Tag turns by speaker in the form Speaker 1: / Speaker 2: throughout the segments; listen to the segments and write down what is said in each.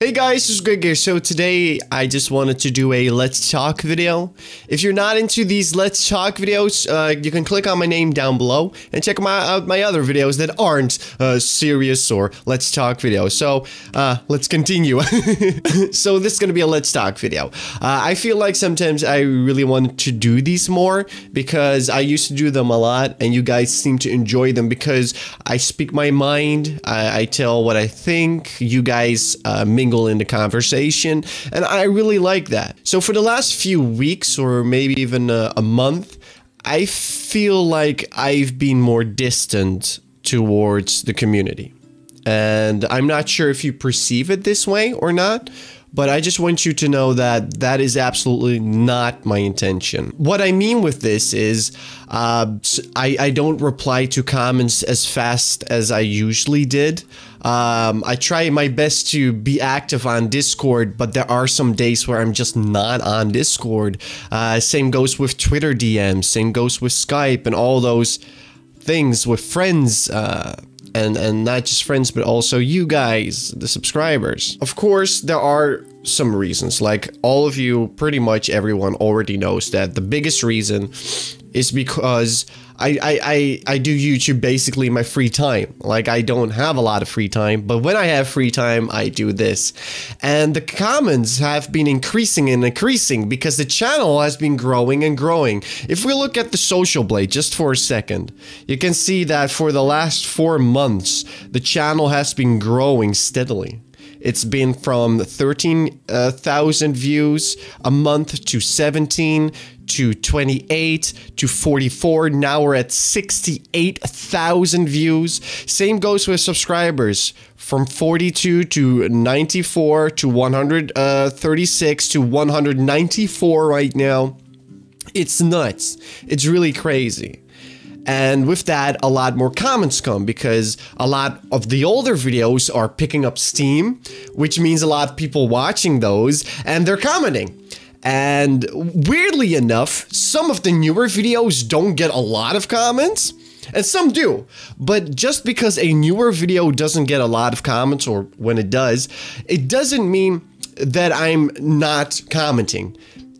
Speaker 1: Hey guys, this is Greg here. So today I just wanted to do a Let's Talk video. If you're not into these Let's Talk videos, you can click on my name down below and check out my other videos that aren't serious or Let's Talk videos. So let's continue. So this is going to be a Let's Talk video. I feel like sometimes I really want to do these more because I used to do them a lot and you guys seem to enjoy them because I speak my mind, I tell what I think, you guys mingle in the conversation, and I really like that. So for the last few weeks or maybe even a month, I feel like I've been more distant towards the community. And I'm not sure if you perceive it this way or not, but I just want you to know that that is absolutely not my intention. What I mean with this is I don't reply to comments as fast as I usually did. I try my best to be active on Discord, but there are some days where I'm just not on Discord. Same goes with Twitter DMs, same goes with Skype and all those things with friends. And not just friends, but also you guys, the subscribers. Of course, there are some reasons. Like all of you, pretty much everyone already knows that the biggest reason is because I do YouTube basically in my free time. Like I don't have a lot of free time, but when I have free time, I do this. And the comments have been increasing and increasing because the channel has been growing and growing. If we look at the social blade just for a second, you can see that for the last 4 months, the channel has been growing steadily. It's been from 13,000 views a month to 17 to 28 to 44. Now we're at 68,000 views. Same goes with subscribers from 42 to 94 to 136 to 194 right now. It's nuts. It's really crazy. And with that, a lot more comments come because a lot of the older videos are picking up steam, which means a lot of people watching those and they're commenting. And weirdly enough, some of the newer videos don't get a lot of comments and some do. But just because a newer video doesn't get a lot of comments, or when it doesn't mean that I'm not commenting.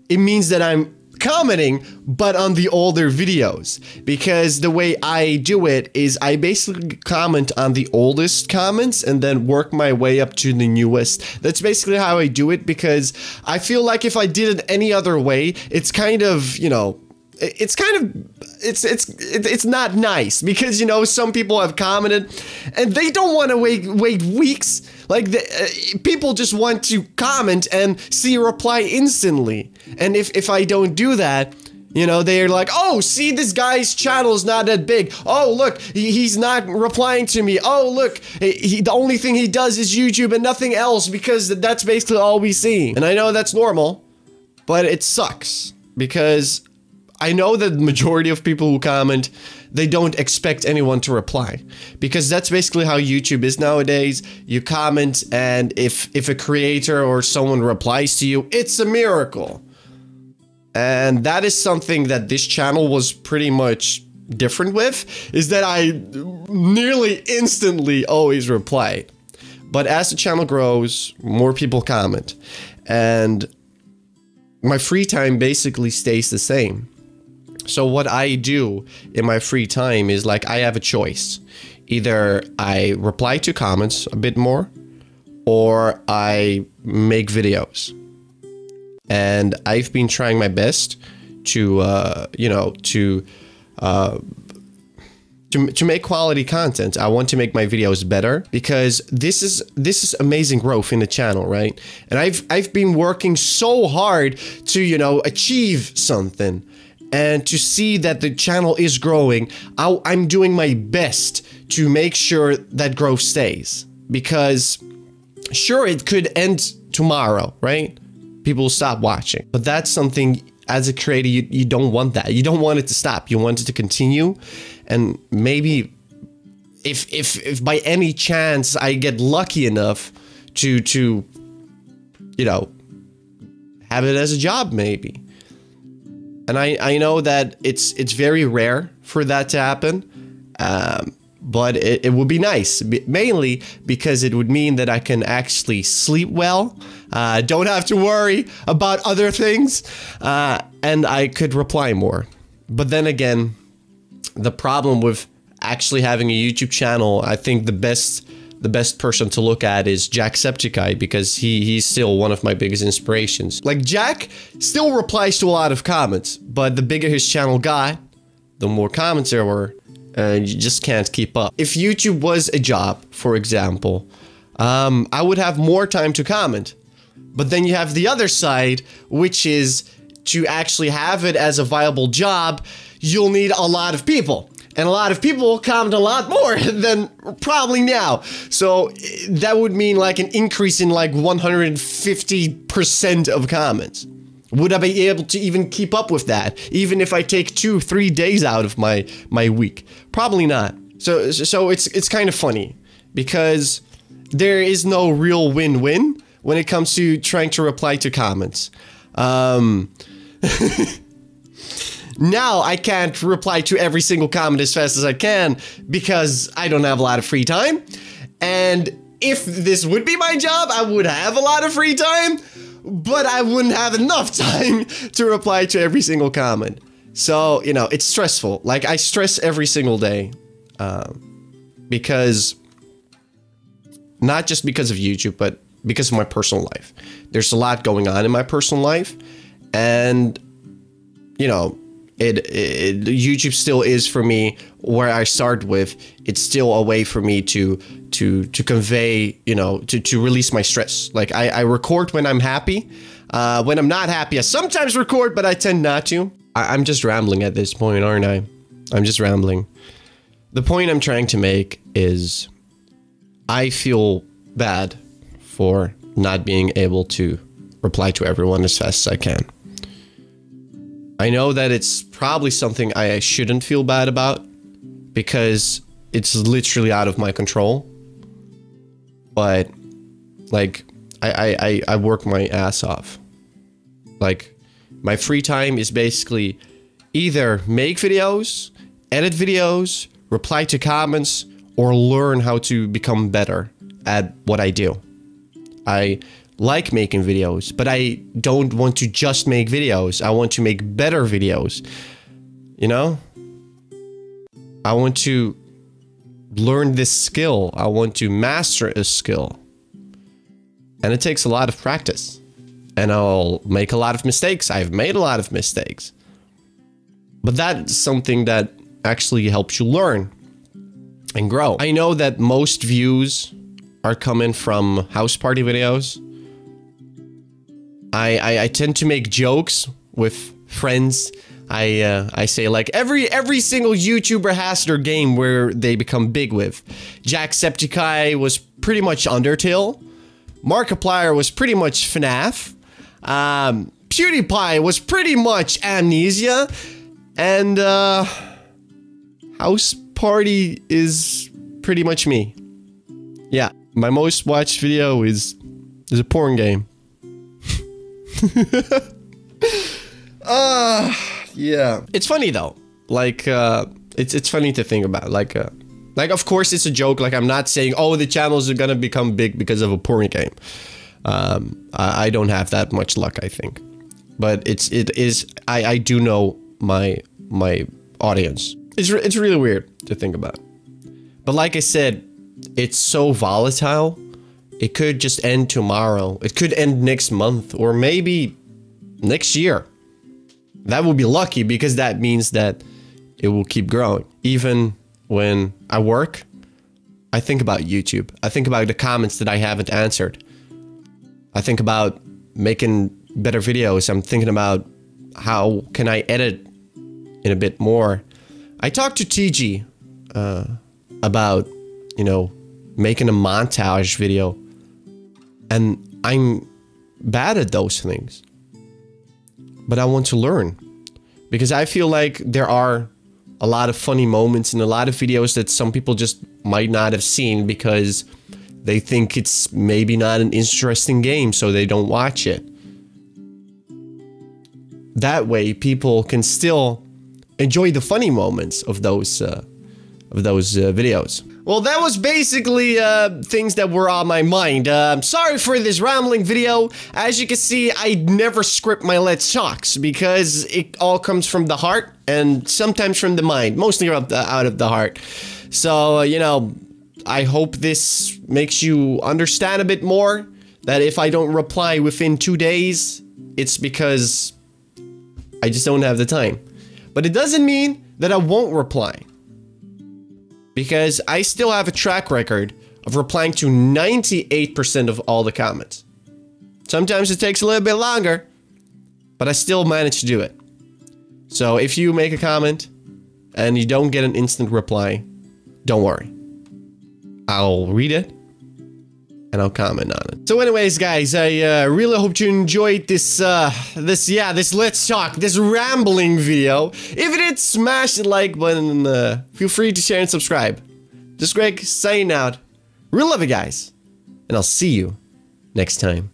Speaker 1: It means that I'm commenting, but on the older videos, because the way I do it is I basically comment on the oldest comments and then work my way up to the newest. That's basically how I do it, because I feel like if I did it any other way, it's kind of, you know, it's not nice, because, you know, some people have commented and they don't want to wait weeks. Like people just want to comment and see a reply instantly. And if I don't do that, you know, they're like, oh, see, this guy's channel is not that big. Oh, look, he's not replying to me. Oh, look, the only thing he does is YouTube and nothing else, because that's basically all we see. And I know that's normal, but it sucks, because I know that the majority of people who comment, they don't expect anyone to reply, because that's basically how YouTube is nowadays. You comment, and if a creator or someone replies to you, it's a miracle. And that is something that this channel was pretty much different with, is that I nearly instantly always reply. But as the channel grows, more people comment, and my free time basically stays the same. So what I do in my free time is, like, I have a choice. Either I reply to comments a bit more, or I make videos. And I've been trying my best to, you know, to make quality content. I want to make my videos better, because this is amazing growth in the channel, right? And I've been working so hard to, you know, achieve something. And to see that the channel is growing, I'm doing my best to make sure that growth stays. Because sure, it could end tomorrow, right? People will stop watching. But that's something, as a creator, you don't want that. You don't want it to stop. You want it to continue. And maybe if by any chance I get lucky enough to you know, have it as a job, maybe. And I know that it's very rare for that to happen. but it would be nice, mainly because it would mean that I can actually sleep well, don't have to worry about other things, and I could reply more. But then again, the problem with actually having a YouTube channel, I think the best person to look at is Jacksepticeye, because he's still one of my biggest inspirations. Like, Jack still replies to a lot of comments, but the bigger his channel got, the more comments there were, and you just can't keep up. If YouTube was a job, for example, I would have more time to comment. But then you have the other side, which is to actually have it as a viable job, you'll need a lot of people. And a lot of people comment a lot more than probably now. So that would mean like an increase in like 150% of comments. Would I be able to even keep up with that? Even if I take 2-3 days out of my week? Probably not. So it's kind of funny, because there is no real win-win when it comes to trying to reply to comments. Now I can't reply to every single comment as fast as I can because I don't have a lot of free time. And if this would be my job, I would have a lot of free time, but I wouldn't have enough time to reply to every single comment. So, you know, it's stressful. Like, I stress every single day, because not just because of YouTube, but because of my personal life. There's a lot going on in my personal life, and, you know, YouTube still is for me where I start with. It's still a way for me to convey, you know, to release my stress. Like, I record when I'm happy. When I'm not happy, I sometimes record, but I tend not to. I'm just rambling at this point, aren't I? I'm just rambling. The point I'm trying to make is I feel bad for not being able to reply to everyone as fast as I can. I know that it's probably something I shouldn't feel bad about, because it's literally out of my control. But, like, I work my ass off. Like, my free time is basically either make videos, edit videos, reply to comments, or learn how to become better at what I do. I like making videos, but I don't want to just make videos. I want to make better videos. You know? I want to learn this skill. I want to master a skill. And it takes a lot of practice. And I'll make a lot of mistakes. I've made a lot of mistakes. But that's something that actually helps you learn and grow. I know that most views are coming from house party videos. I tend to make jokes with friends. I say, like, every single YouTuber has their game where they become big with. Jacksepticeye was pretty much Undertale. Markiplier was pretty much FNAF. PewDiePie was pretty much Amnesia. And house party is pretty much me. Yeah, my most watched video is a porn game. Yeah. It's funny though. Like, it's funny to think about. Like, of course it's a joke. Like, I'm not saying, oh, the channels are gonna become big because of a porn game. I don't have that much luck, I think. But it is. I do know my audience. It's really weird to think about. But like I said, it's so volatile. It could just end tomorrow. It could end next month, or maybe next year. That would be lucky, because that means that it will keep growing. Even when I work, I think about YouTube. I think about the comments that I haven't answered. I think about making better videos. I'm thinking about how can I edit in a bit more. I talked to TG about, you know, making a montage video. And I'm bad at those things. But I want to learn. Because I feel like there are a lot of funny moments in a lot of videos that some people just might not have seen because they think it's maybe not an interesting game, so they don't watch it. That way, people can still enjoy the funny moments of those of those videos. Well, that was basically things that were on my mind. Sorry for this rambling video. As you can see, I never script my Let's Talks because it all comes from the heart and sometimes from the mind, mostly out of the heart. So, you know, I hope this makes you understand a bit more that if I don't reply within 2 days, it's because I just don't have the time. But it doesn't mean that I won't reply. Because I still have a track record of replying to 98% of all the comments. Sometimes it takes a little bit longer, but I still manage to do it. So if you make a comment and you don't get an instant reply, don't worry. I'll read it and I'll comment on it. So anyways, guys, I really hope you enjoyed this Let's Talk, this rambling video. If you did, smash the like button and feel free to share and subscribe. Just Greg signing out. Real love you guys, and I'll see you next time.